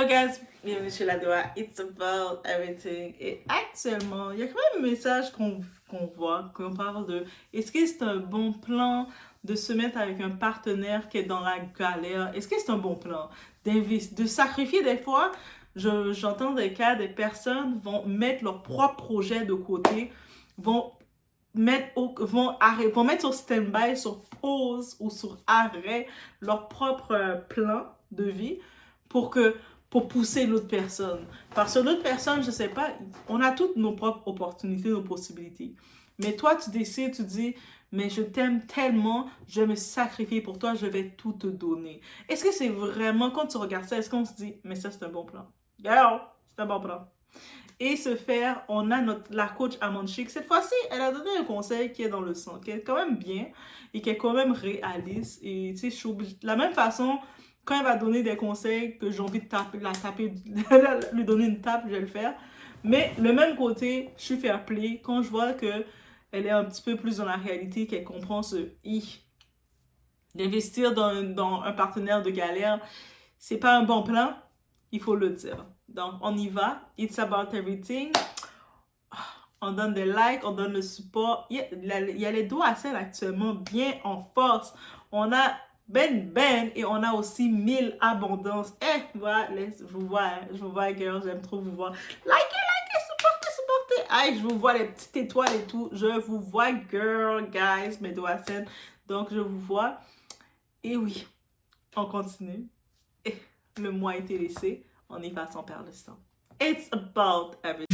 Hello guys, bienvenue chez la Doa, it's about everything. Et actuellement, il y a quand même un message qu'on voit, qu'on parle de est-ce que c'est un bon plan de se mettre avec un partenaire qui est dans la galère? Est-ce que c'est un bon plan de sacrifier des fois? J'entends des cas, des personnes vont mettre leur propre projet de côté, vont vont mettre sur stand-by, sur pause ou sur arrêt leur propre plan de vie pour que pour pousser l'autre personne. Parce que l'autre personne, je sais pas, on a toutes nos propres opportunités, nos possibilités. Mais toi, tu décides, tu dis, mais je t'aime tellement, je vais me sacrifier pour toi, je vais tout te donner. Est-ce que c'est vraiment, quand tu regardes ça, est-ce qu'on se dit, mais ça, c'est un bon plan? Girl, c'est un bon plan. Et ce faire, on a la coach Amande Chic. Cette fois-ci, elle a donné un conseil qui est dans le sens, qui est quand même bien et qui est quand même réaliste. Et tu sais, je suis obligée, de la même façon, quand elle va donner des conseils que j'ai envie de lui donner une tape, je vais le faire. Mais le même côté, je suis fair play quand je vois que elle est un petit peu plus dans la réalité, qu'elle comprend ce i. D'investir dans un partenaire de galère, c'est pas un bon plan, il faut le dire. Donc, on y va. It's about everything. On donne des likes, on donne le support. Il y a les doigts à scène actuellement bien en force. On a Ben et on a aussi 1000 abondances. Voilà, je vous vois, girls, j'aime trop vous voir. Likez, supportez. Aïe, je vous vois les petites étoiles et tout. Je vous vois, girl, guys, mes doigts à scène. Donc, je vous vois. Et oui, on continue. Le mois a été laissé. On y va sans perdre le temps. It's about everything.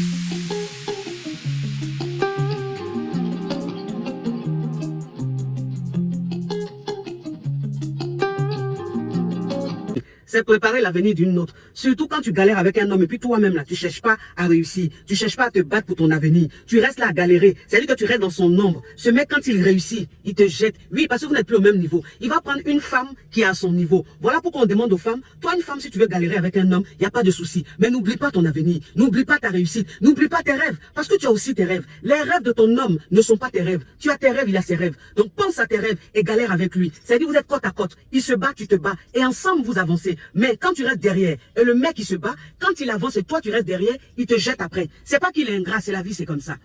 C'est préparer l'avenir d'une autre. Surtout quand tu galères avec un homme et puis toi-même là, tu cherches pas à réussir. Tu cherches pas à te battre pour ton avenir. Tu restes là à galérer. C'est-à-dire que tu restes dans son ombre. Ce mec, quand il réussit, il te jette. Oui, parce que vous n'êtes plus au même niveau. Il va prendre une femme qui est à son niveau. Voilà pourquoi on demande aux femmes, toi une femme, si tu veux galérer avec un homme, il n'y a pas de souci. Mais n'oublie pas ton avenir. N'oublie pas ta réussite. N'oublie pas tes rêves. Parce que tu as aussi tes rêves. Les rêves de ton homme ne sont pas tes rêves. Tu as tes rêves, il a ses rêves. Donc pense à tes rêves et galère avec lui. C'est-à-dire vous êtes côte à côte. Il se bat, tu te bats. Et ensemble vous avancez. Mais quand tu restes derrière et le mec il se bat, quand il avance et toi tu restes derrière, il te jette après. C'est pas qu'il est ingrat, c'est la vie, c'est comme ça.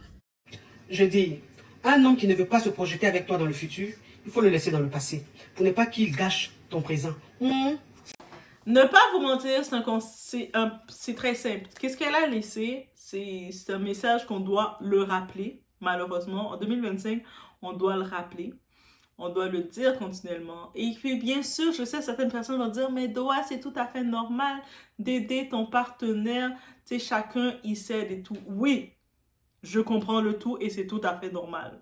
Je dis, un homme qui ne veut pas se projeter avec toi dans le futur, il faut le laisser dans le passé pour ne pas qu'il gâche ton présent. Ne pas vous mentir, c'est très simple. Qu'est-ce qu'elle a laissé? C'est un message qu'on doit le rappeler. Malheureusement, en 2025, on doit le rappeler. On doit le dire continuellement. Et puis, bien sûr, je sais, certaines personnes vont dire, mais Doa, c'est tout à fait normal d'aider ton partenaire. Tu sais, chacun, il s'aide et tout. Oui, je comprends le tout et c'est tout à fait normal.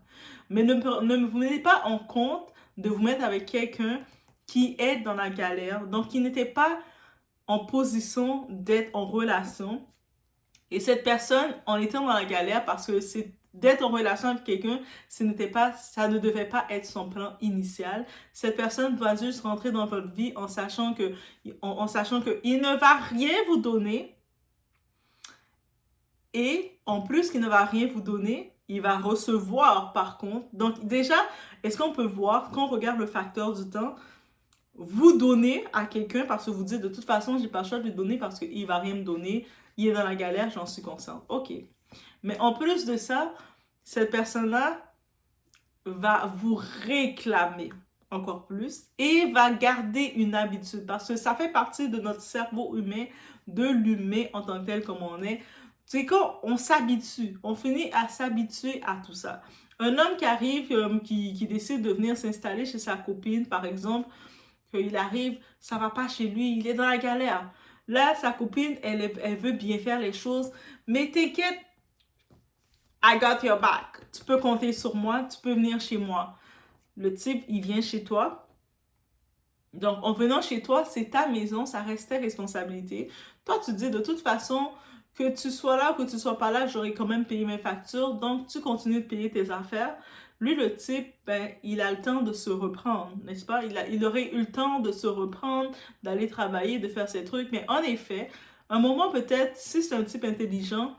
Mais ne vous mettez pas en compte de vous mettre avec quelqu'un qui est dans la galère, donc qui n'était pas en position d'être en relation. Et cette personne, en étant dans la galère, parce que c'est d'être en relation avec quelqu'un, ça ne devait pas être son plan initial. Cette personne doit juste rentrer dans votre vie en sachant que il ne va rien vous donner. Et en plus qu'il ne va rien vous donner, il va recevoir par contre. Donc déjà, est-ce qu'on peut voir, quand on regarde le facteur du temps, vous donner à quelqu'un parce que vous dites de toute façon, j'ai pas le choix de lui donner parce qu'il va rien me donner, il est dans la galère, j'en suis consciente. Ok. Mais en plus de ça, cette personne-là va vous réclamer encore plus et va garder une habitude parce que ça fait partie de notre cerveau humain, de l'humain en tant que tel comme on est. C'est quand on s'habitue, on finit à s'habituer à tout ça. Un homme qui arrive, qui décide de venir s'installer chez sa copine, par exemple, qu'il arrive, ça va pas chez lui, il est dans la galère. Là, sa copine, elle veut bien faire les choses, mais t'inquiète, I got your back. Tu peux compter sur moi, tu peux venir chez moi. Le type, il vient chez toi. Donc, en venant chez toi, c'est ta maison, ça reste ta responsabilité. Toi, tu dis de toute façon, que tu sois là ou que tu sois pas là, j'aurais quand même payé mes factures. Donc, tu continues de payer tes affaires. Lui, le type, ben, il a le temps de se reprendre, n'est-ce pas? Il aurait eu le temps de se reprendre, d'aller travailler, de faire ses trucs. Mais en effet, un moment peut-être, si c'est un type intelligent,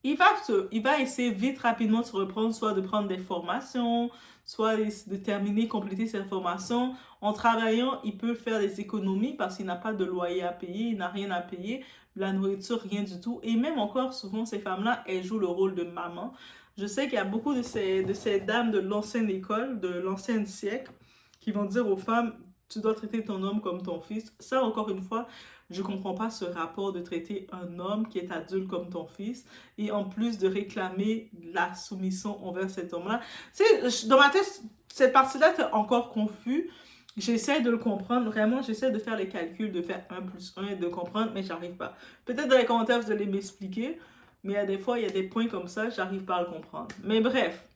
il va essayer vite, rapidement de se reprendre, soit de prendre des formations, soit de terminer, compléter ses formations. En travaillant, il peut faire des économies parce qu'il n'a pas de loyer à payer, il n'a rien à payer, la nourriture, rien du tout. Et même encore, souvent, ces femmes-là, elles jouent le rôle de maman. Je sais qu'il y a beaucoup de ces dames de l'ancienne école, de l'ancien siècle, qui vont dire aux femmes, tu dois traiter ton homme comme ton fils. Ça, encore une fois, je comprends pas ce rapport de traiter un homme qui est adulte comme ton fils et en plus de réclamer la soumission envers cet homme-là. Tu sais, dans ma tête, cette partie-là, c'est encore confus. J'essaie de le comprendre, vraiment, j'essaie de faire les calculs, de faire 1 plus 1 et de comprendre, mais j'arrive pas. Peut-être dans les commentaires, vous allez m'expliquer, mais il y a des fois, il y a des points comme ça, j'arrive pas à le comprendre. Mais bref,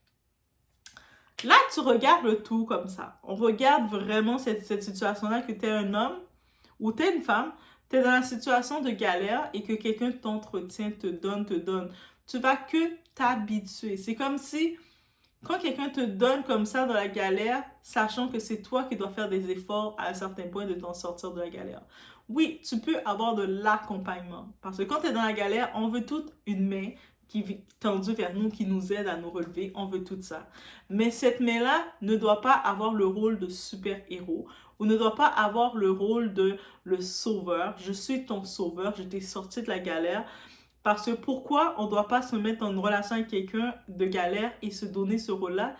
là, tu regardes le tout comme ça. On regarde vraiment cette situation-là, que tu es un homme ou tu es une femme, tu es dans la situation de galère et que quelqu'un t'entretient, te donne. Tu vas que t'habituer. C'est comme si, quand quelqu'un te donne comme ça dans la galère, sachant que c'est toi qui dois faire des efforts à un certain point de t'en sortir de la galère. Oui, tu peux avoir de l'accompagnement. Parce que quand tu es dans la galère, on veut toute une main qui est tendue vers nous, qui nous aide à nous relever. On veut tout ça. Mais cette main-là ne doit pas avoir le rôle de super-héros ou ne doit pas avoir le rôle de le sauveur. Je suis ton sauveur, je t'ai sorti de la galère. Parce que pourquoi on ne doit pas se mettre en relation avec quelqu'un de galère et se donner ce rôle-là?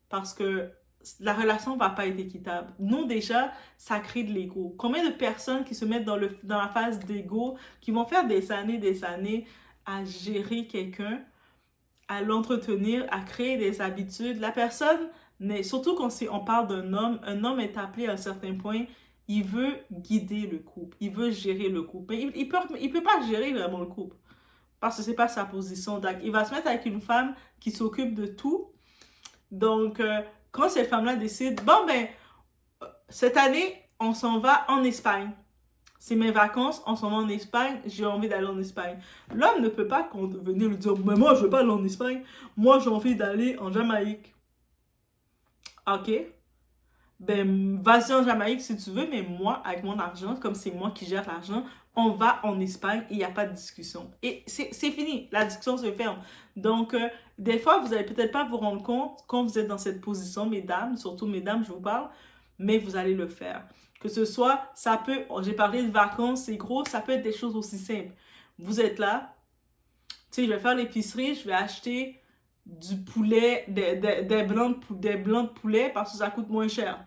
Parce que la relation ne va pas être équitable. Non, déjà, ça crée de l'ego. Combien de personnes qui se mettent dans la phase d'ego, qui vont faire des années à gérer quelqu'un, à l'entretenir, à créer des habitudes. La personne, surtout quand on parle un homme est appelé à un certain point, il veut guider le couple, il veut gérer le couple. Mais il peut pas gérer vraiment le couple parce que c'est pas sa position. Donc, il va se mettre avec une femme qui s'occupe de tout. Donc, quand cette femme-là décide, bon ben, cette année, on s'en va en Espagne. C'est mes vacances, on s'en va en Espagne, j'ai envie d'aller en Espagne. L'homme ne peut pas venir lui dire, mais moi je veux pas aller en Espagne, moi j'ai envie d'aller en Jamaïque. Ok, ben vas-y en Jamaïque si tu veux, mais moi, avec mon argent, comme c'est moi qui gère l'argent, on va en Espagne et il n'y a pas de discussion. Et c'est fini, la discussion se ferme. Donc, des fois, vous n'allez peut-être pas vous rendre compte quand vous êtes dans cette position, mesdames, surtout mesdames, je vous parle, mais vous allez le faire. Que ce soit, ça peut, j'ai parlé de vacances, c'est gros, ça peut être des choses aussi simples. Vous êtes là, tu sais, je vais faire l'épicerie, je vais acheter du poulet, des blancs de poulet parce que ça coûte moins cher.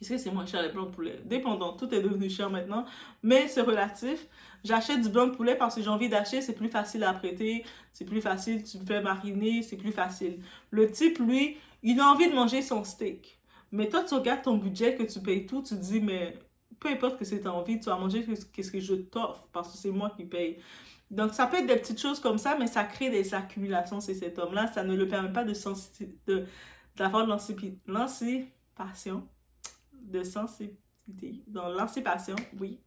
Est-ce que c'est moins cher les blancs de poulet? Dépendant, tout est devenu cher maintenant, mais c'est relatif. J'achète du blanc de poulet parce que j'ai envie d'acheter, c'est plus facile à prêter, c'est plus facile, tu me fais mariner, c'est plus facile. Le type, lui, il a envie de manger son steak. Mais toi, tu regardes ton budget, que tu payes tout, tu te dis, mais peu importe que c'est ta envie, tu vas manger ce que je t'offre parce que c'est moi qui paye. Donc, ça peut être des petites choses comme ça, mais ça crée des accumulations chez cet homme-là. Ça ne le permet pas d'avoir l'anticipation de sensibilité, dans l'anticipation, oui,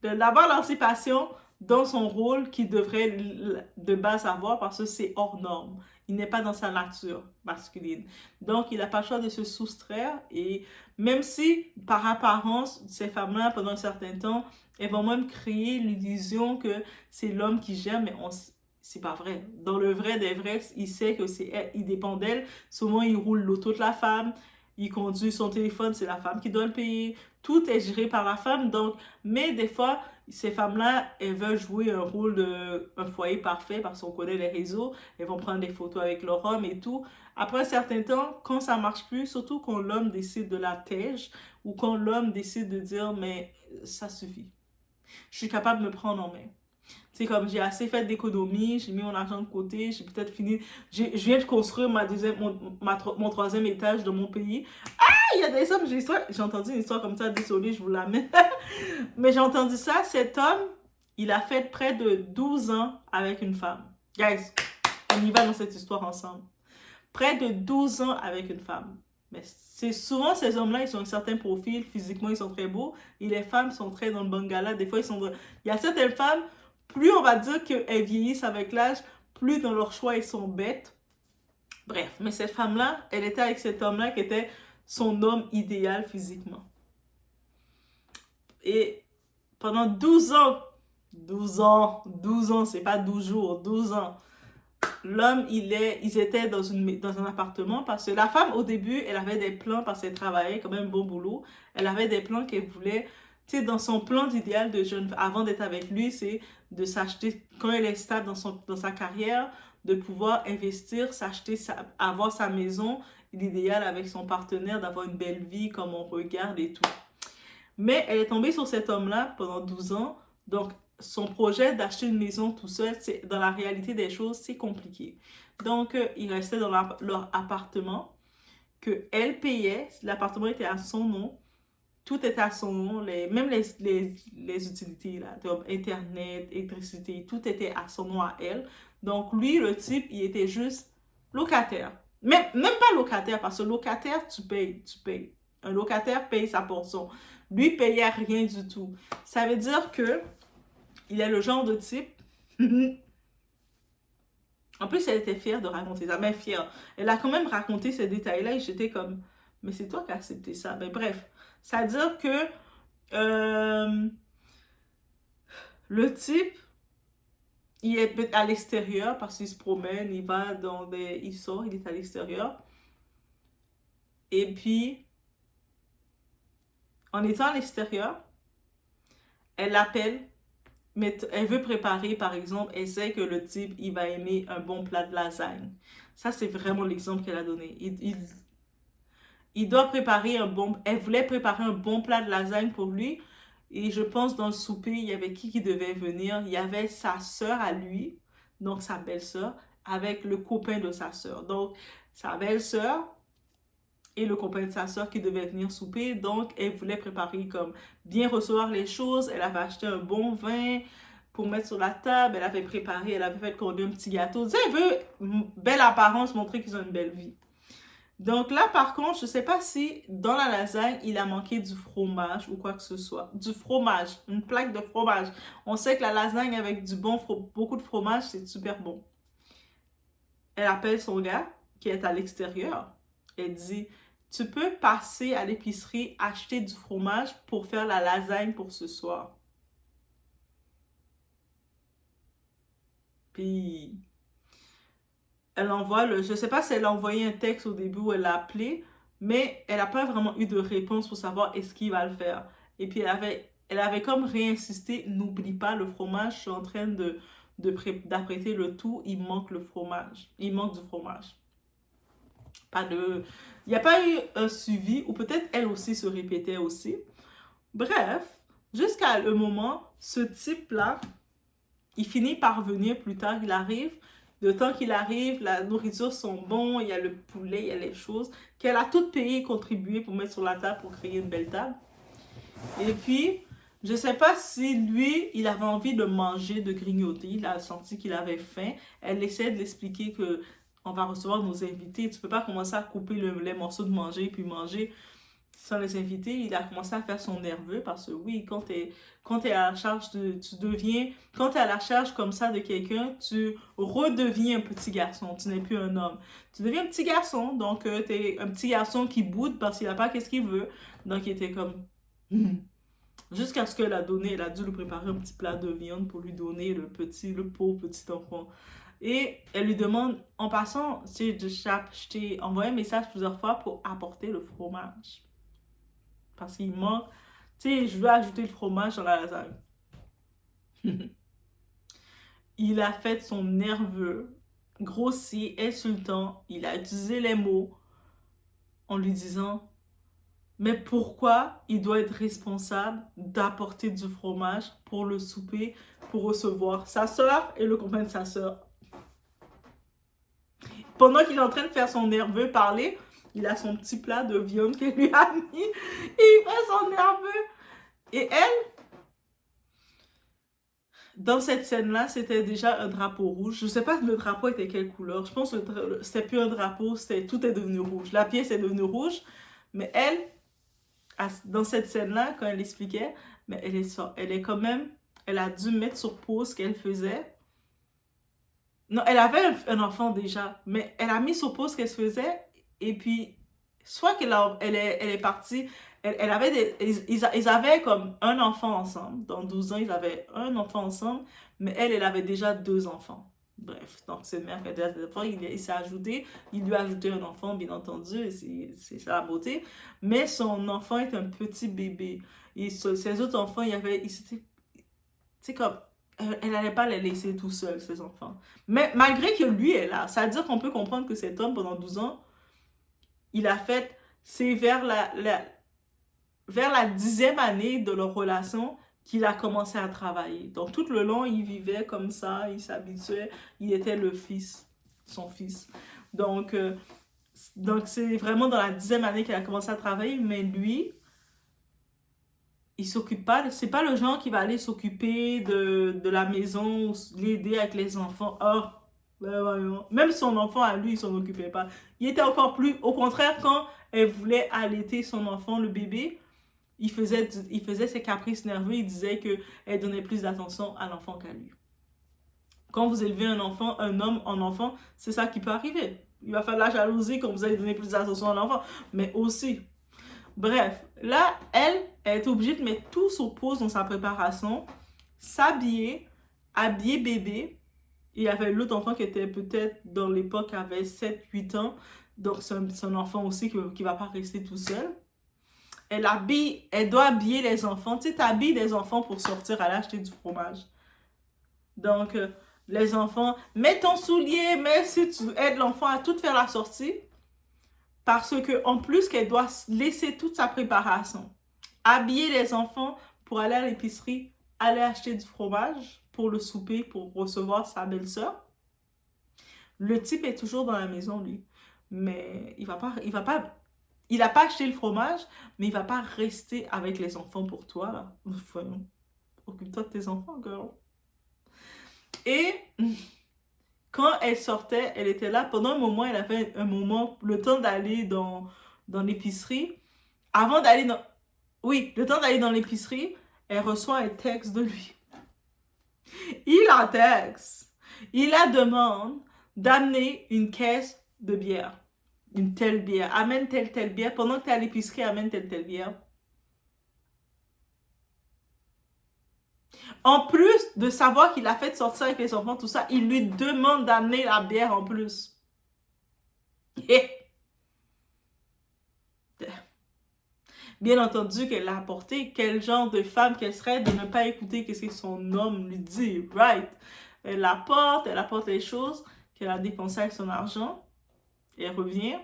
d'avoir l'anticipation dans son rôle qu'il devrait de base avoir parce que c'est hors norme. Il n'est pas dans sa nature masculine. Donc, il n'a pas le choix de se soustraire et même si, par apparence, ces femmes-là, pendant un certain temps, elles vont même créer l'illusion que c'est l'homme qui gère, mais c'est pas vrai. Dans le vrai des vrais, il sait que c'est elle, il dépend d'elle. Souvent, il roule l'auto de la femme. Il conduit son téléphone, c'est la femme qui doit le payer. Tout est géré par la femme. Donc, mais des fois, ces femmes-là, elles veulent jouer un rôle un foyer parfait parce qu'on connaît les réseaux. Elles vont prendre des photos avec leur homme et tout. Après un certain temps, quand ça marche plus, surtout quand l'homme décide de la tège ou quand l'homme décide de dire, mais ça suffit. Je suis capable de me prendre en main. C'est comme j'ai assez fait d'économies, j'ai mis mon argent de côté, j'ai peut-être fini. Je viens de construire mon troisième étage de mon pays. Ah, il y a des hommes, j'ai entendu une histoire comme ça, désolée, je vous la mets. Mais j'ai entendu ça, cet homme, il a fait près de 12 ans avec une femme. Guys, on y va dans cette histoire ensemble. Près de 12 ans avec une femme. Mais c'est souvent ces hommes-là, ils ont un certain profil, physiquement ils sont très beaux, et les femmes sont très dans le bangala. Des fois, il y a certaines femmes, plus on va dire qu'elles vieillissent avec l'âge, plus dans leur choix, ils sont bêtes. Bref, mais cette femme-là, elle était avec cet homme-là qui était son homme idéal physiquement. Et pendant 12 ans 12 ans. 12 ans, c'est pas 12 jours, 12 ans. L'homme, ils étaient dans un appartement parce que la femme, au début, elle avait des plans parce qu'elle travaillait quand même bon boulot. Elle avait des plans qu'elle voulait. Tu sais, dans son plan d'idéal de jeune, avant d'être avec lui, c'est de s'acheter, quand elle est stable dans sa carrière, de pouvoir investir, avoir sa maison, l'idéal avec son partenaire, d'avoir une belle vie comme on regarde et tout. Mais elle est tombée sur cet homme-là pendant 12 ans. Donc, son projet d'acheter une maison tout seul, dans la réalité des choses, c'est compliqué. Donc, il restait dans leur appartement que elle payait. L'appartement était à son nom. Tout était à son nom. Même les utilités, là, comme Internet, électricité, tout était à son nom à elle. Donc, lui, le type, il était juste locataire. Même pas locataire, parce que locataire, tu payes. Un locataire paye sa portion. Lui payait rien du tout. Ça veut dire que il est le genre de type. En plus, elle était fière de raconter ça. Mais fière. Elle a quand même raconté ces détails-là et j'étais comme, mais c'est toi qui as accepté ça. Mais bref, ça veut dire que le type, il est à l'extérieur parce qu'il se promène, il sort, il est à l'extérieur. Et puis, en étant à l'extérieur, elle l'appelle, mais elle veut préparer, par exemple, elle sait que le type, il va aimer un bon plat de lasagne. Ça, c'est vraiment l'exemple qu'elle a donné. Il doit préparer elle voulait préparer un bon plat de lasagne pour lui. Et je pense dans le souper, il y avait qui devait venir. Il y avait sa sœur à lui, donc sa belle-sœur, avec le copain de sa sœur. Donc, sa belle-sœur et le copain de sa sœur qui devait venir souper. Donc, elle voulait préparer comme bien recevoir les choses. Elle avait acheté un bon vin pour mettre sur la table. Elle avait préparé, elle avait fait commander un petit gâteau. Tu sais, elle veut belle apparence, montrer qu'ils ont une belle vie. Donc là, par contre, je ne sais pas si dans la lasagne, il a manqué du fromage ou quoi que ce soit. Du fromage, une plaque de fromage. On sait que la lasagne avec beaucoup de fromage, c'est super bon. Elle appelle son gars qui est à l'extérieur. Elle dit, tu peux passer à l'épicerie, acheter du fromage pour faire la lasagne pour ce soir. Puis, elle envoie je sais pas si elle a envoyé un texte au début ou elle l'a appelé, mais elle n'a pas vraiment eu de réponse pour savoir est-ce qu'il va le faire. Et puis, elle avait comme réinsisté, n'oublie pas le fromage, je suis en train d'apprêter le tout, il manque le fromage. Il manque du fromage. Il n'y a pas eu un suivi, ou peut-être elle aussi se répétait aussi. Bref, jusqu'à le moment, ce type-là, il finit par venir plus tard, il arrive. Le temps qu'il arrive, la nourriture sont bonnes, il y a le poulet, il y a les choses qu'elle a toutes payées et contribué pour mettre sur la table pour créer une belle table. Et puis, je ne sais pas si lui, il avait envie de manger, de grignoter, il a senti qu'il avait faim. Elle essaie de l'expliquer que on va recevoir nos invités. Tu ne peux pas commencer à couper les morceaux de manger puis manger sans les invités. Il a commencé à faire son nerveux parce que oui, quand tu es à la charge quand tu es à la charge comme ça de quelqu'un, tu redeviens un petit garçon. Tu n'es plus un homme. Tu deviens un petit garçon. Donc, tu es un petit garçon qui boude parce qu'il n'a pas qu'est-ce qu'il veut. Donc, il était comme... Jusqu'à ce qu'elle a dû lui préparer un petit plat de viande pour lui donner le pauvre petit enfant. Et elle lui demande, en passant, je t'ai envoyé un message plusieurs fois pour apporter le fromage. Parce qu'il manque, tu sais, je veux ajouter le fromage dans la lasagne. Il a fait son nerveux, grossier, insultant. Il a utilisé les mots en lui disant, mais pourquoi il doit être responsable d'apporter du fromage pour le souper, pour recevoir sa soeur et le copain de sa soeur? Pendant qu'il est en train de faire son nerveux parler, il a son petit plat de viande qu'elle lui a mis et il fait son nerveux. Et elle, dans cette scène-là, c'était déjà un drapeau rouge. Je ne sais pas le drapeau était quelle couleur. Je pense que c'était plus un drapeau, tout est devenu rouge. La pièce est devenue rouge, mais elle, dans cette scène-là, quand elle expliquait, mais elle est quand même, elle a dû mettre sur pause ce qu'elle faisait. Non, elle avait un enfant déjà, mais elle a mis sur pause ce qu'elle faisait, et puis, soit elle est partie, elle avait ils avaient comme un enfant ensemble. Dans 12 ans, ils avaient un enfant ensemble, mais elle avait déjà 2 enfants. Bref, donc c'est une mère qui a déjà des enfants, il s'est ajouté, il lui a ajouté un enfant, bien entendu, et c'est ça la beauté. Mais son enfant est un petit bébé. Et ses autres enfants, c'est comme, elle n'allait pas les laisser tout seuls, ses enfants. Mais malgré que lui est là, ça veut dire qu'on peut comprendre que cet homme, pendant 12 ans, il a fait, c'est vers la 10e année de leur relation qu'il a commencé à travailler. Donc, tout le long, il vivait comme ça, il s'habituait, il était le fils, son fils. Donc c'est vraiment dans la 10e année qu'il a commencé à travailler, mais lui, il s'occupe pas, c'est pas le genre qui va aller s'occuper de la maison, l'aider avec les enfants. Oh, ben voyons. Même son enfant à lui, il s'en occupait pas. Il était encore plus, au contraire, quand elle voulait allaiter son enfant, le bébé, il faisait ses caprices nerveux, il disait qu'elle donnait plus d'attention à l'enfant qu'à lui. Quand vous élevez un enfant, un homme en enfant, c'est ça qui peut arriver. Il va faire de la jalousie quand vous allez donner plus d'attention à l'enfant, mais aussi. Bref, là, elle est obligée de mettre tout sur pause dans sa préparation, s'habiller, habiller bébé. Il y avait l'autre enfant qui était peut-être dans l'époque, avait 7-8 ans, donc c'est un enfant aussi qui ne va pas rester tout seul. Elle doit habiller les enfants. Tu sais, t'habilles les enfants pour sortir, aller acheter du fromage. Donc, les enfants, mets ton soulier, mais si tu aides l'enfant à tout faire la sortie, parce que en plus qu'elle doit laisser toute sa préparation, habiller les enfants pour aller à l'épicerie, aller acheter du fromage pour le souper, pour recevoir sa belle-sœur. Le type est toujours dans la maison, lui. Mais il n'a pas acheté le fromage, mais il va pas rester avec les enfants pour toi, là. Voyons. Occupe-toi de tes enfants, girl. Et quand elle sortait, elle était là. Pendant un moment, elle avait le temps d'aller dans l'épicerie. Avant d'aller dans... Oui, le temps d'aller dans l'épicerie, elle reçoit un texte de lui. Il la texte. Il la demande d'amener une caisse de bière. Une telle bière. Amène telle bière. Pendant que tu es à l'épicerie, amène telle bière. En plus de savoir qu'il a fait sortir avec les enfants, tout ça, il lui demande d'amener la bière en plus. Bien entendu qu'elle l'a apporté. Quel genre de femme qu'elle serait de ne pas écouter ce que son homme lui dit, right? Elle apporte les choses qu'elle a dépensées avec son argent. Et elle revient.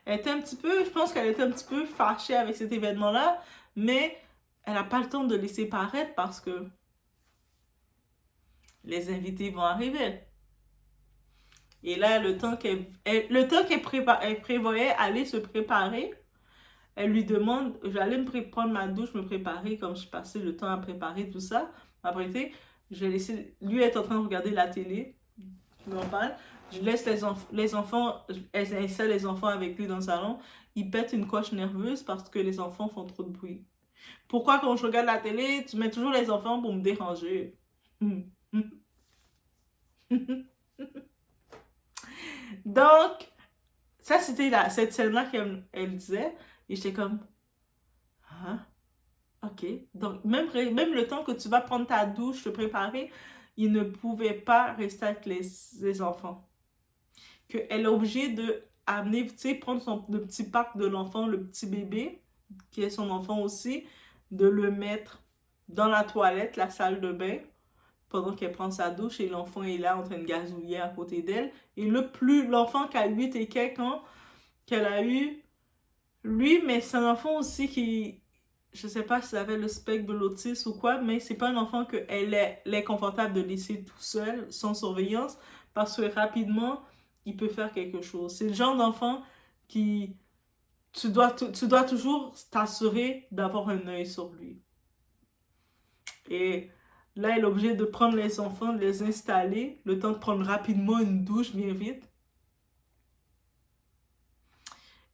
Je pense qu'elle était un petit peu fâchée avec cet événement-là, mais elle n'a pas le temps de laisser paraître parce que les invités vont arriver. Et là, le temps qu'elle prévoyait aller se préparer, elle lui demande, j'allais prendre ma douche, me préparer, comme je passais le temps à préparer tout ça. Après, je vais laisser, lui être en train de regarder la télé, normal. Je laisse les enfants, elle installe les enfants avec lui dans le salon. Il pète une coche nerveuse parce que les enfants font trop de bruit. Pourquoi quand je regarde la télé, tu mets toujours les enfants pour me déranger? Donc, ça c'était cette scène-là qu'elle disait. Et j'étais comme, ah, ok. Donc, même le temps que tu vas prendre ta douche, te préparer, il ne pouvait pas rester avec les enfants. Qu'elle est obligée de amener, tu sais, prendre le petit pack de l'enfant, le petit bébé, qui est son enfant aussi, de le mettre dans la toilette, la salle de bain, pendant qu'elle prend sa douche et l'enfant est là en train de gazouiller à côté d'elle. Et l'enfant qui a 8 et quelques ans, qu'elle a eu, lui, mais c'est un enfant aussi qui, je sais pas s'il avait le spectre de l'autisme ou quoi, mais c'est pas un enfant qu'elle est confortable de laisser tout seul, sans surveillance, parce que rapidement, il peut faire quelque chose. C'est le genre d'enfant qui, tu dois toujours t'assurer d'avoir un œil sur lui. Et là, elle est obligée de prendre les enfants, de les installer, le temps de prendre rapidement une douche bien vite.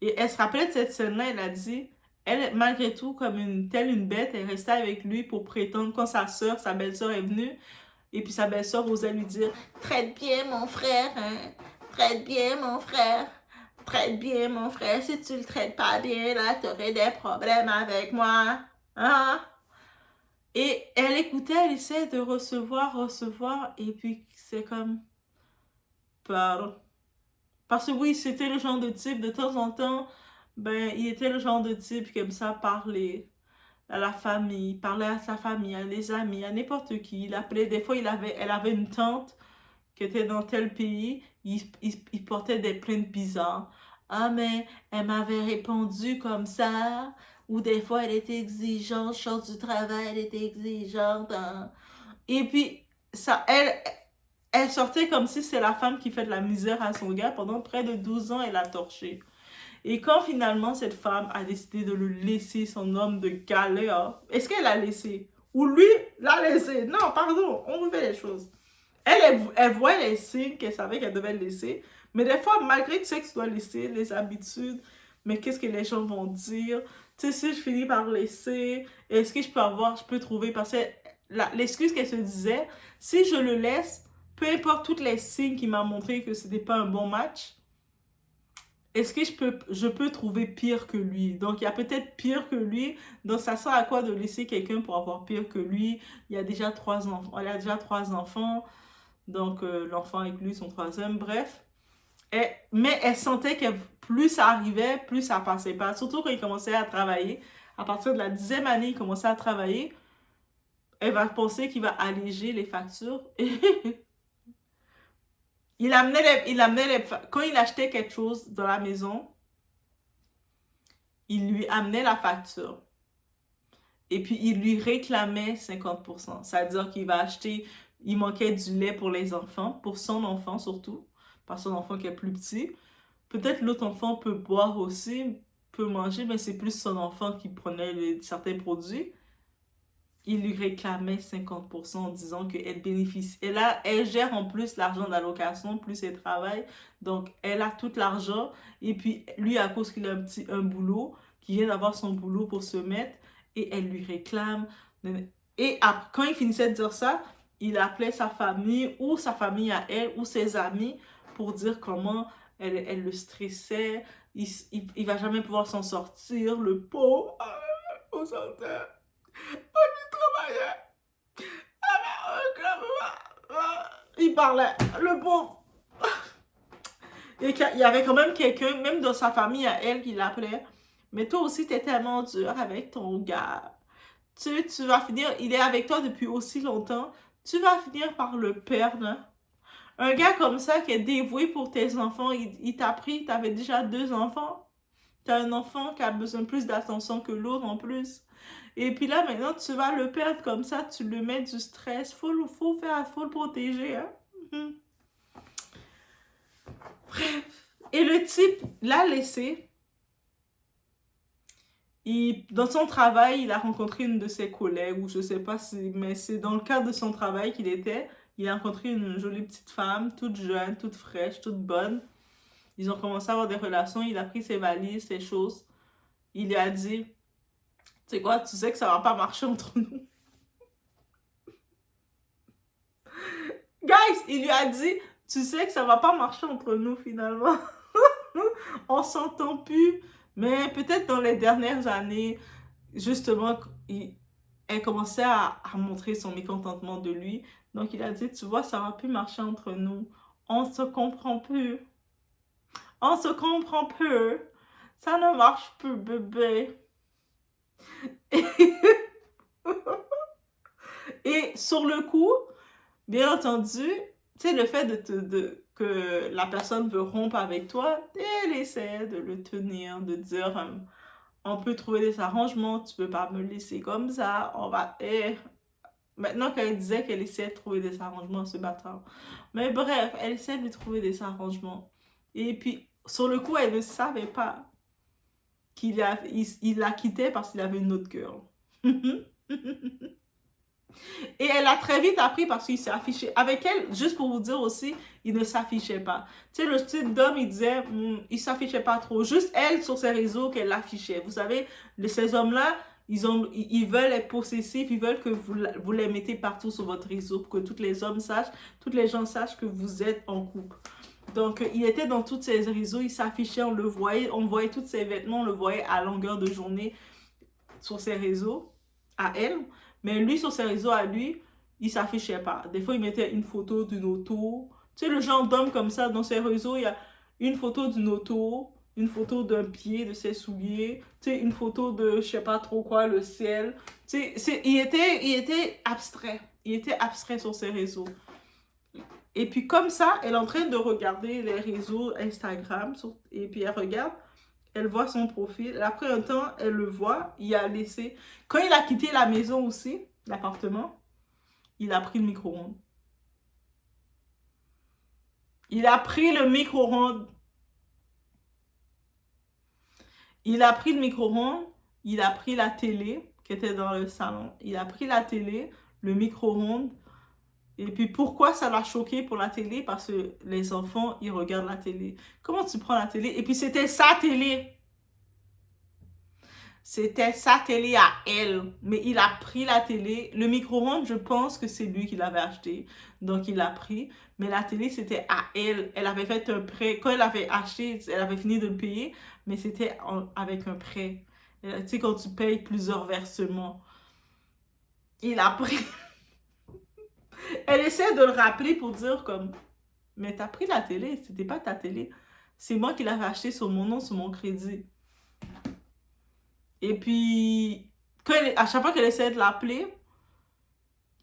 Et elle se rappelait de cette scène-là, elle a dit, elle, malgré tout, comme une bête, elle restait avec lui pour prétendre quand sa belle-sœur est venue, et puis sa belle-sœur osait lui dire « Traite bien mon frère, hein? Traite bien mon frère. » traite bien mon frère. Si tu le traites pas bien, là, tu aurais des problèmes avec moi. Hein? Et elle écoutait, elle essaie de recevoir, et puis c'est comme, parle. Parce que oui, c'était le genre de type, de temps en temps, ben, il était le genre de type qui aime ça parler à la famille, parler à sa famille, à des amis, à n'importe qui. Il appelait, des fois, elle avait une tante qui était dans tel pays, il portait des plaintes bizarres. Ah, mais elle m'avait répondu comme ça, ou des fois, elle était exigeante, chose du travail, elle était exigeante. Hein. Et puis, ça, elle sortait comme si c'est la femme qui fait de la misère à son gars. Pendant près de 12 ans, elle l'a torché. Et quand finalement cette femme a décidé de le laisser, son homme de galère, est-ce qu'elle l'a laissé? Ou lui l'a laissé? Non, pardon, on refait les choses. Elle voit les signes qu'elle savait qu'elle devait le laisser. Mais des fois, malgré tu sais que tu dois laisser les habitudes, mais qu'est-ce que les gens vont dire? Tu sais, si je finis par laisser, est-ce que je peux trouver, parce que l'excuse qu'elle se disait, si je le laisse, peu importe tous les signes qui m'ont montré que ce n'était pas un bon match, est-ce que je peux trouver pire que lui? Donc, il y a peut-être pire que lui. Donc, ça sert à quoi de laisser quelqu'un pour avoir pire que lui? Il y a déjà 3 enfants. Il y a déjà 3 enfants. Donc, l'enfant avec lui, son troisième. Bref. Mais elle sentait que plus ça arrivait, plus ça passait pas. Surtout quand il commençait à travailler. À partir de la 10e année, il commençait à travailler. Elle va penser qu'il va alléger les factures. Quand il achetait quelque chose dans la maison, il lui amenait la facture. Et puis, il lui réclamait 50%. C'est-à-dire qu'il va acheter, il manquait du lait pour les enfants, pour son enfant surtout, pas son enfant qui est plus petit. Peut-être l'autre enfant peut boire aussi, peut manger, mais c'est plus son enfant qui prenait certains produits. Il lui réclamait 50% en disant qu'elle bénéficie. Elle gère en plus l'argent d'allocation, plus elle travaille. Donc, elle a tout l'argent. Et puis, lui, à cause qu'il a un boulot, qu'il vient d'avoir son boulot pour se mettre, et elle lui réclame. Et après, quand il finissait de dire ça, il appelait sa famille, ou sa famille à elle, ou ses amis, pour dire comment elle le stressait. Il va jamais pouvoir s'en sortir, le pauvre. On s'entend. Il parlait, le pauvre. Et il y avait quand même quelqu'un, même dans sa famille à elle, qui l'appelait. Mais toi aussi, t'es tellement dur avec ton gars. Tu vas finir, il est avec toi depuis aussi longtemps. Tu vas finir par le perdre. Un gars comme ça qui est dévoué pour tes enfants, il t'a pris, t'avais déjà 2 enfants. T'as un enfant qui a besoin plus d'attention que l'autre en plus. Et puis là, maintenant, tu vas le perdre comme ça, tu le mets du stress. Faut le protéger, hein. Bref. Et le type l'a laissé. Dans son travail, il a rencontré une de ses collègues, ou je sais pas si, mais c'est dans le cadre de son travail qu'il était. Il a rencontré une jolie petite femme, toute jeune, toute fraîche, toute bonne. Ils ont commencé à avoir des relations. Il a pris ses valises, ses choses. Il lui a dit, tu sais quoi, tu sais que ça va pas marcher entre nous. Guys, il lui a dit, tu sais que ça va pas marcher entre nous finalement. On s'entend plus. Mais peut-être dans les dernières années, justement, elle commençait à montrer son mécontentement de lui. Donc il a dit, tu vois, ça va plus marcher entre nous. On se comprend plus. On se comprend plus. Ça ne marche plus, bébé. Et sur le coup, bien entendu, tu sais, le fait que la personne veut rompre avec toi, elle essaie de le tenir, de dire, on peut trouver des arrangements, tu peux pas me laisser comme ça, on va... Maintenant qu'elle disait qu'elle essayait de trouver des arrangements, ce bâtard. Mais bref, elle essaie de lui trouver des arrangements. Et puis, sur le coup, elle ne savait pas qu'il la quittait parce qu'il avait une autre girl. Et elle a très vite appris parce qu'il s'est affiché. Avec elle, juste pour vous dire aussi, il ne s'affichait pas. Tu sais, le style d'homme, il disait, il s'affichait pas trop. Juste elle, sur ses réseaux, qu'elle l'affichait. Vous savez, ces hommes-là, ils veulent être possessifs, ils veulent que vous les mettez partout sur votre réseau pour que tous les hommes sachent, tous les gens sachent que vous êtes en couple. Donc, il était dans tous ses réseaux, il s'affichait, on voyait tous ses vêtements, on le voyait à longueur de journée sur ses réseaux, à elle. Mais lui, sur ses réseaux à lui, il s'affichait pas. Des fois, il mettait une photo d'une auto. Tu sais, le genre d'homme comme ça, dans ses réseaux, il y a une photo d'une auto, une photo d'un pied, de ses souliers, tu sais, une photo de je sais pas trop quoi, le ciel. Tu sais, il était abstrait. Il était abstrait sur ses réseaux. Et puis comme ça, elle est en train de regarder les réseaux Instagram, et puis elle regarde, elle voit son profil. Après un temps, elle le voit, il a laissé... Quand il a quitté la maison aussi, l'appartement, il a pris le micro-ondes. Il a pris le micro-ondes. Il a pris le micro-ondes, il a pris la télé qui était dans le salon. Il a pris la télé, le micro-ondes. Et puis pourquoi ça l'a choqué pour la télé? Parce que les enfants, ils regardent la télé. Comment tu prends la télé? Et puis c'était sa télé. C'était sa télé à elle. Mais il a pris la télé. Le micro-ondes, je pense que c'est lui qui l'avait acheté. Donc il l'a pris. Mais la télé, c'était à elle. Elle avait fait un prêt. Quand elle avait acheté, elle avait fini de le payer. Mais c'était avec un prêt. Tu sais, quand tu payes plusieurs versements. Il a pris... Elle essaie de le rappeler pour dire comme... Mais t'as pris la télé. C'était pas ta télé. C'est moi qui l'avais acheté sur mon nom, sur mon crédit. Et puis, à chaque fois qu'elle essayait de l'appeler,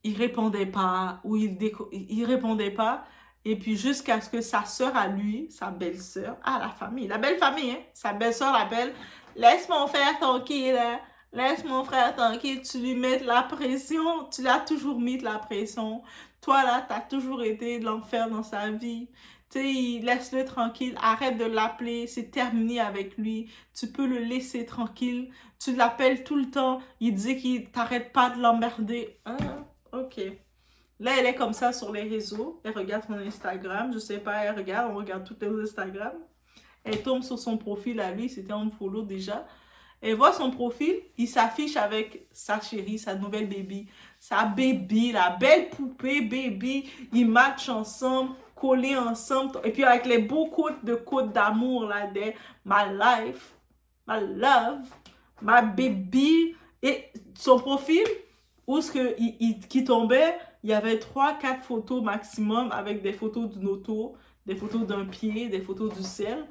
il répondait pas, ou il répondait pas. Et puis, jusqu'à ce que sa sœur à lui, sa belle-sœur, la famille, la belle famille, hein, sa belle-sœur l'appelle, laisse mon frère tranquille, hein, laisse mon frère tranquille, tu lui mets de la pression, tu l'as toujours mis de la pression. Toi, là, t'as toujours été de l'enfer dans sa vie. Tu sais, laisse-le tranquille, arrête de l'appeler, c'est terminé avec lui, tu peux le laisser tranquille, tu l'appelles tout le temps, il dit qu'il t'arrête pas de l'emmerder. Ok. Là, elle est comme ça sur les réseaux, elle regarde son Instagram, je sais pas, on regarde tous les Instagram, elle tombe sur son profil à lui, c'était en follow déjà, elle voit son profil, il s'affiche avec sa chérie, sa nouvelle baby, sa baby, la belle poupée baby, ils matchent ensemble, collés ensemble, et puis avec les beaux côtes d'amour là, de my life, my love, my baby, et son profil, où ce qui tombait, il y avait 3-4 photos maximum avec des photos d'une auto, des photos d'un pied, des photos du ciel,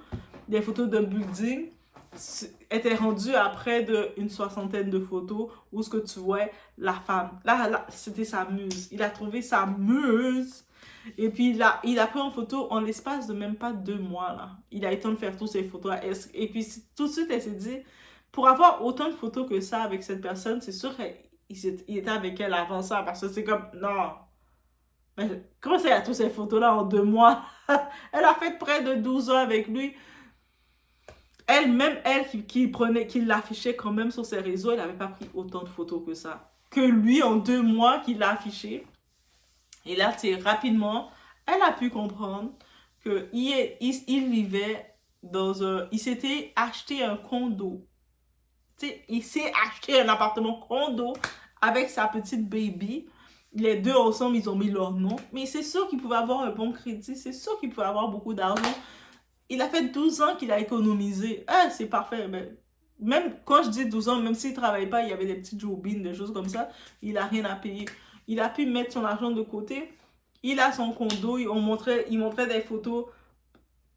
des photos d'un building. Était rendu à près d'une 60aine de photos où ce que tu vois la femme. Là c'était sa muse. Il a trouvé sa muse. Et puis il a pris en photo en l'espace de même pas 2 mois. Là. Il a eu le temps de faire toutes ces photos. Et puis tout de suite, elle s'est dit, pour avoir autant de photos que ça avec cette personne, c'est sûr qu'il était avec elle avant ça. Parce que c'est comme, non. Mais comment ça, il y a toutes ces photos-là en 2 mois? Elle a fait près de 12 ans avec lui. Elle qui l'affichait quand même sur ses réseaux, elle n'avait pas pris autant de photos que ça. Que lui, en 2 mois, qu'il l'a affiché. Et là, rapidement, elle a pu comprendre qu'il vivait dans un... Il s'était acheté un condo. Il s'est acheté un appartement condo avec sa petite baby. Les deux ensemble, ils ont mis leur nom. Mais c'est sûr qu'il pouvait avoir un bon crédit. C'est sûr qu'il pouvait avoir beaucoup d'argent. Il a fait 12 ans qu'il a économisé. C'est parfait. Mais même quand je dis 12 ans, même s'il ne travaille pas, il y avait des petites jobines, des choses comme ça, il n'a rien à payer. Il a pu mettre son argent de côté. Il a son condo. Il montrait des photos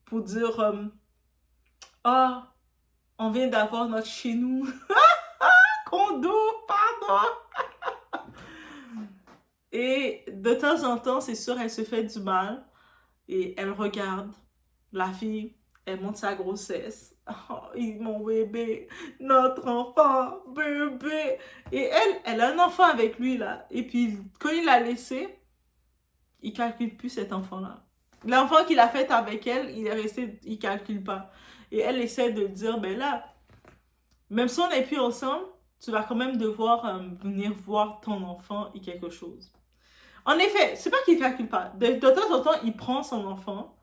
pour dire on vient d'avoir notre chez nous. Condo, pardon. Et de temps en temps, c'est sûr, elle se fait du mal. Et elle regarde la fille, elle montre sa grossesse. Oh, mon bébé, notre enfant, bébé. Et elle a un enfant avec lui, là. Et puis, quand il l'a laissé, il ne calcule plus cet enfant-là. L'enfant qu'il a fait avec elle, il est resté, il ne calcule pas. Et elle essaie de dire, ben là, même si on n'est plus ensemble, tu vas quand même devoir venir voir ton enfant et quelque chose. En effet, c'est pas qu'il ne calcule pas. De temps en temps, il prend son enfant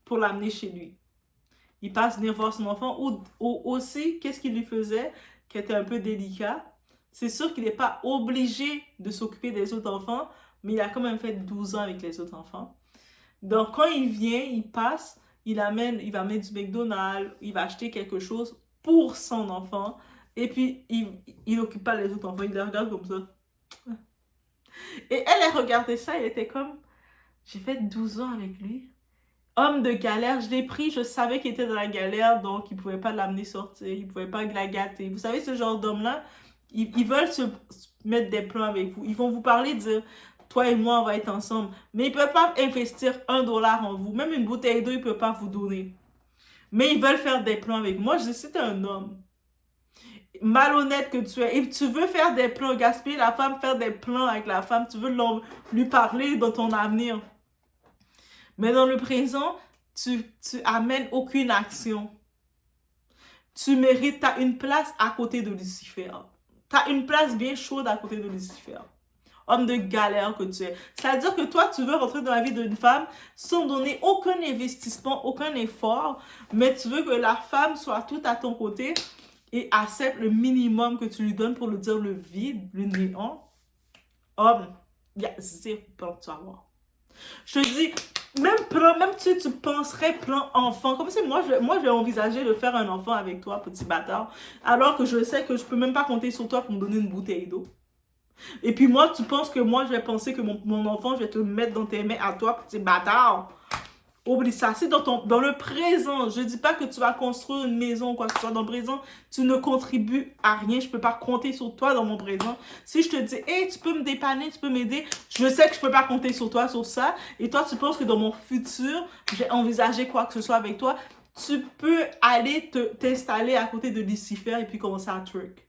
pour l'amener chez lui. Il passe venir voir son enfant. Ou aussi, qu'est-ce qu'il lui faisait qui était un peu délicat? C'est sûr qu'il n'est pas obligé de s'occuper des autres enfants, mais il a quand même fait 12 ans avec les autres enfants. Donc, quand il vient, il passe, il va mettre du McDonald's, il va acheter quelque chose pour son enfant, et puis il n'occupe pas les autres enfants, il les regarde comme ça. Et elle regardait ça, elle était comme, j'ai fait 12 ans avec lui. Homme de galère, je l'ai pris, je savais qu'il était dans la galère, donc il ne pouvait pas l'amener sortir, il ne pouvait pas la gâter. Vous savez, ce genre d'hommes-là, ils veulent se mettre des plans avec vous. Ils vont vous parler, dire, toi et moi, on va être ensemble. Mais ils ne peuvent pas investir $1 en vous. Même une bouteille d'eau, ils ne peuvent pas vous donner. Mais ils veulent faire des plans avec moi. Je dis, si t'es un homme malhonnête que tu es, et tu veux faire des plans, gaspiller la femme, faire des plans avec la femme, tu veux lui parler de ton avenir. Mais dans le présent, tu amènes aucune action. Tu mérites, tu as une place à côté de Lucifer. Tu as une place bien chaude à côté de Lucifer. Homme de galère que tu es. C'est-à-dire que toi, tu veux rentrer dans la vie d'une femme sans donner aucun investissement, aucun effort, mais tu veux que la femme soit tout à ton côté et accepte le minimum que tu lui donnes pour lui dire le vide, le néant. Homme, il y a zéro plan que tu vas avoir. Je te dis, même si tu penserais plan enfant, comme si moi j'ai envisagé de faire un enfant avec toi, petit bâtard, alors que je sais que je peux même pas compter sur toi pour me donner une bouteille d'eau. Et puis moi, tu penses que moi, je vais penser que mon enfant, je vais te le mettre dans tes mains à toi, petit bâtard. Oublie ça. C'est dans le présent. Je dis pas que tu vas construire une maison ou quoi que ce soit. Dans le présent, tu ne contribues à rien. Je peux pas compter sur toi dans mon présent. Si je te dis, hey, tu peux me dépanner, tu peux m'aider, je sais que je peux pas compter sur toi, sur ça. Et toi, tu penses que dans mon futur, j'ai envisagé quoi que ce soit avec toi. Tu peux aller t'installer à côté de Lucifer et puis commencer à truc.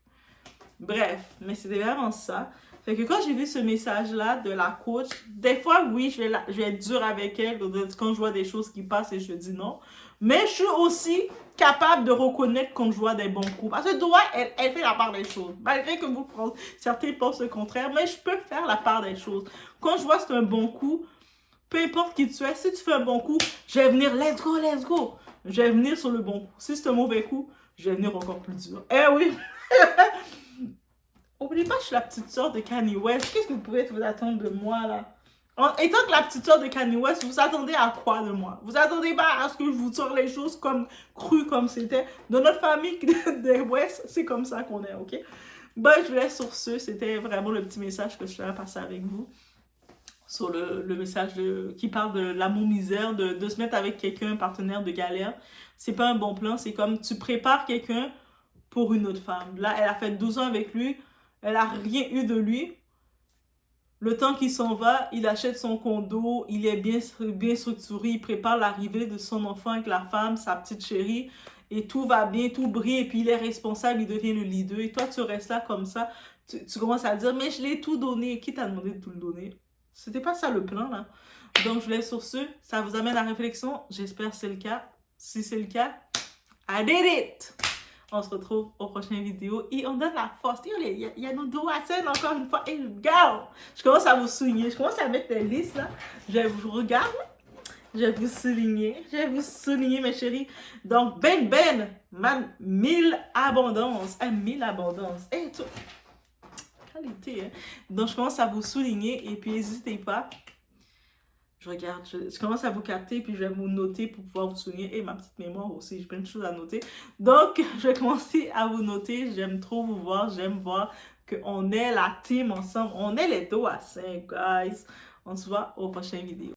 Bref, mais c'était vraiment ça. Fait que quand j'ai vu ce message-là de la coach, des fois, oui, je vais être dure avec elle quand je vois des choses qui passent et je dis non. Mais je suis aussi capable de reconnaître quand je vois des bons coups. Parce que toi, elle fait la part des choses. Malgré que certains pensent le contraire, mais je peux faire la part des choses. Quand je vois que c'est un bon coup, peu importe qui tu es, si tu fais un bon coup, je vais venir, let's go, let's go. Je vais venir sur le bon coup. Si c'est un mauvais coup, je vais venir encore plus dur. Eh oui! N'oubliez pas, je suis la petite sœur de Kanye West. Qu'est-ce que vous pouvez vous attendre de moi, là? En étant que la petite sœur de Kanye West, vous attendez à quoi de moi? Vous attendez pas à ce que je vous sorte les choses crues comme c'était. Dans notre famille des West, c'est comme ça qu'on est, ok? Ben, je vous laisse sur ce. C'était vraiment le petit message que je voulais passer avec vous. Sur le message qui parle de l'amour-misère, de se mettre avec quelqu'un, un partenaire de galère. C'est pas un bon plan. C'est comme tu prépares quelqu'un pour une autre femme. Là, elle a fait 12 ans avec lui. Elle n'a rien eu de lui. Le temps qu'il s'en va, il achète son condo, il est bien structuré, il prépare l'arrivée de son enfant avec la femme, sa petite chérie, et tout va bien, tout brille, et puis il est responsable, il devient le leader. Et toi, tu restes là comme ça, tu commences à dire, mais je l'ai tout donné. Qui t'a demandé de tout le donner? C'était pas ça le plan, là. Donc, je vous laisse sur ce. Ça vous amène à la réflexion. J'espère que c'est le cas. Si c'est le cas, I did it! On se retrouve aux prochaines vidéos et on donne la force. Il y a nos doigts encore une fois. Et je commence à vous souligner. Je commence à mettre des listes là. Je vous regarde. Je vais vous souligner. Je vais vous souligner, mes chéris. Donc, man, 1000 abondances. 1000 abondances. Et tout. Qualité, hein. Donc, je commence à vous souligner et puis n'hésitez pas. Je regarde, je commence à vous capter, puis je vais vous noter pour pouvoir vous souligner. Et ma petite mémoire aussi, j'ai plein de choses à noter. Donc, je vais commencer à vous noter. J'aime trop vous voir. J'aime voir qu'on est la team ensemble. On est les dos à 5, guys. On se voit aux prochaines vidéos.